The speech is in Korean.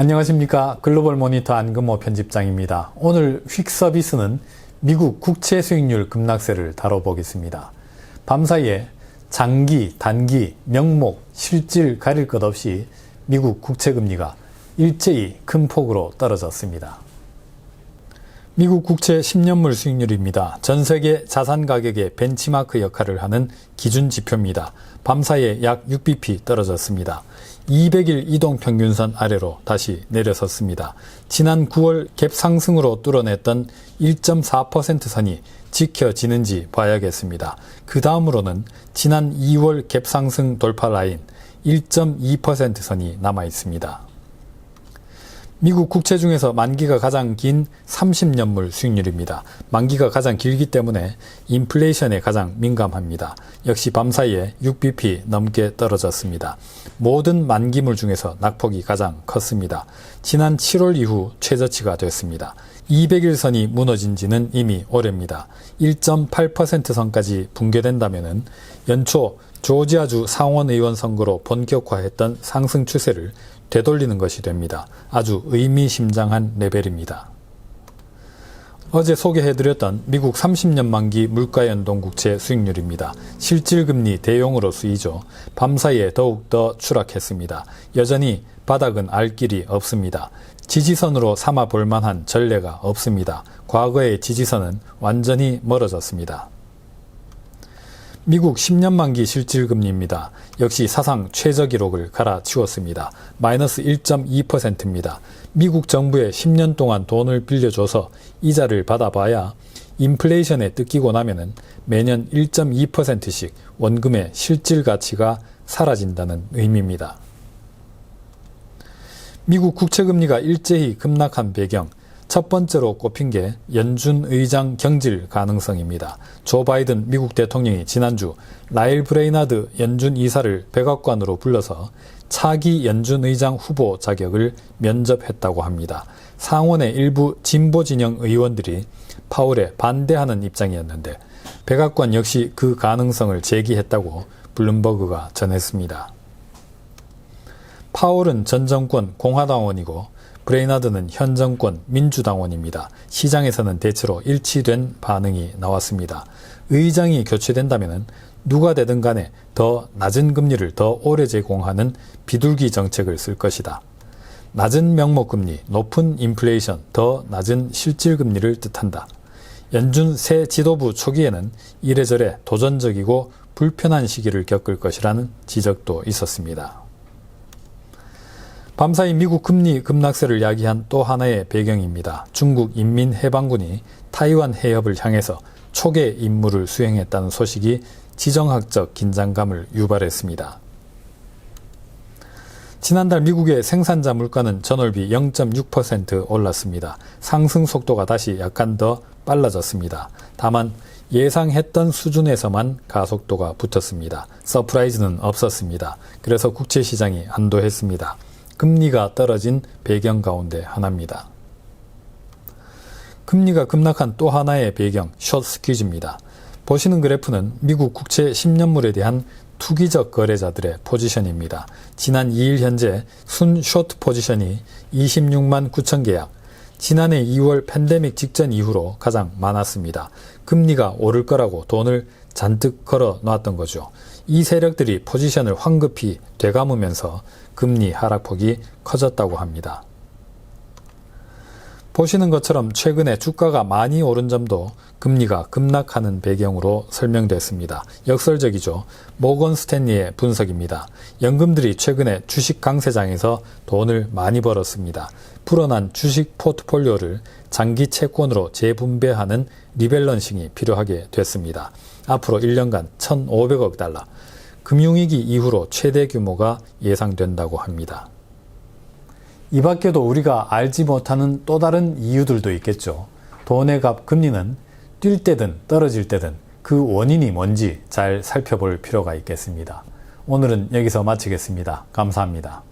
안녕하십니까. 글로벌 모니터 안근모 편집장입니다. 오늘 휙 서비스는 미국 국채 수익률 급락세를 다뤄보겠습니다. 밤사이에 장기, 단기, 명목, 실질 가릴 것 없이 미국 국채금리가 일제히 큰 폭으로 떨어졌습니다. 미국 국채 10년물 수익률입니다. 전세계 자산 가격의 벤치마크 역할을 하는 기준 지표입니다. 밤사이에 약 6bp 떨어졌습니다. 200일 이동평균선 아래로 다시 내려섰습니다. 지난 9월 갭 상승으로 뚫어냈던 1.4% 선이 지켜지는지 봐야겠습니다. 그 다음으로는 지난 2월 갭 상승 돌파 라인 1.2% 선이 남아 있습니다. 미국 국채 중에서 만기가 가장 긴 30년물 수익률입니다. 만기가 가장 길기 때문에 인플레이션에 가장 민감합니다. 역시 밤사이에 6bp 넘게 떨어졌습니다. 모든 만기물 중에서 낙폭이 가장 컸습니다. 지난 7월 이후 최저치가 됐습니다. 200일 선이 무너진 지는 이미 오래입니다. 1.8% 선까지 붕괴된다면 연초 조지아주 상원의원 선거로 본격화했던 상승 추세를 되돌리는 것이 됩니다. 아주 의미심장한 레벨입니다. 어제 소개해드렸던 미국 30년 만기 물가연동 국채 수익률입니다. 실질금리 대용으로 쓰이죠. 밤사이에 더욱더 추락했습니다. 여전히 바닥은 알 길이 없습니다. 지지선으로 삼아 볼 만한 전례가 없습니다. 과거의 지지선은 완전히 멀어졌습니다. 미국 10년 만기 실질금리입니다. 역시 사상 최저 기록을 갈아치웠습니다. 마이너스 1.2%입니다. 미국 정부에 10년 동안 돈을 빌려줘서 이자를 받아봐야 인플레이션에 뜯기고 나면은 매년 1.2%씩 원금의 실질 가치가 사라진다는 의미입니다. 미국 국채금리가 일제히 급락한 배경, 첫 번째로 꼽힌 게 연준 의장 경질 가능성입니다. 조 바이든 미국 대통령이 지난주 라일 브레이나드 연준 이사를 백악관으로 불러서 차기 연준 의장 후보 자격을 면접했다고 합니다. 상원의 일부 진보 진영 의원들이 파월에 반대하는 입장이었는데 백악관 역시 그 가능성을 제기했다고 블룸버그가 전했습니다. 파월은 전 정권 공화당원이고 브레이나드는 현 정권 민주당원입니다. 시장에서는 대체로 일치된 반응이 나왔습니다. 의장이 교체된다면 누가 되든 간에 더 낮은 금리를 더 오래 제공하는 비둘기 정책을 쓸 것이다. 낮은 명목금리, 높은 인플레이션, 더 낮은 실질금리를 뜻한다. 연준 새 지도부 초기에는 이래저래 도전적이고 불편한 시기를 겪을 것이라는 지적도 있었습니다. 밤사이 미국 금리 급락세를 야기한 또 하나의 배경입니다. 중국 인민해방군이 타이완 해협을 향해서 초계 임무를 수행했다는 소식이 지정학적 긴장감을 유발했습니다. 지난달 미국의 생산자 물가는 전월비 0.6% 올랐습니다. 상승 속도가 다시 약간 더 빨라졌습니다. 다만 예상했던 수준에서만 가속도가 붙었습니다. 서프라이즈는 없었습니다. 그래서 국채시장이 안도했습니다. 금리가 떨어진 배경 가운데 하나입니다. 금리가 급락한 또 하나의 배경, 숏 스퀴즈입니다. 보시는 그래프는 미국 국채 10년물에 대한 투기적 거래자들의 포지션입니다. 지난 2일 현재 순 숏 포지션이 26만 9천 계약, 지난해 2월 팬데믹 직전 이후로 가장 많았습니다. 금리가 오를 거라고 돈을 잔뜩 걸어 놨던 거죠. 이 세력들이 포지션을 황급히 되감으면서 금리 하락폭이 커졌다고 합니다. 보시는 것처럼 최근에 주가가 많이 오른 점도 금리가 급락하는 배경으로 설명됐습니다. 역설적이죠. 모건 스탠리의 분석입니다. 연금들이 최근에 주식 강세장에서 돈을 많이 벌었습니다. 불어난 주식 포트폴리오를 장기 채권으로 재분배하는 리밸런싱이 필요하게 됐습니다. 앞으로 1년간 1,500억 달러, 금융위기 이후로 최대 규모가 예상된다고 합니다. 이 밖에도 우리가 알지 못하는 또 다른 이유들도 있겠죠. 돈의 값 금리는 뛸 때든 떨어질 때든 그 원인이 뭔지 잘 살펴볼 필요가 있겠습니다. 오늘은 여기서 마치겠습니다. 감사합니다.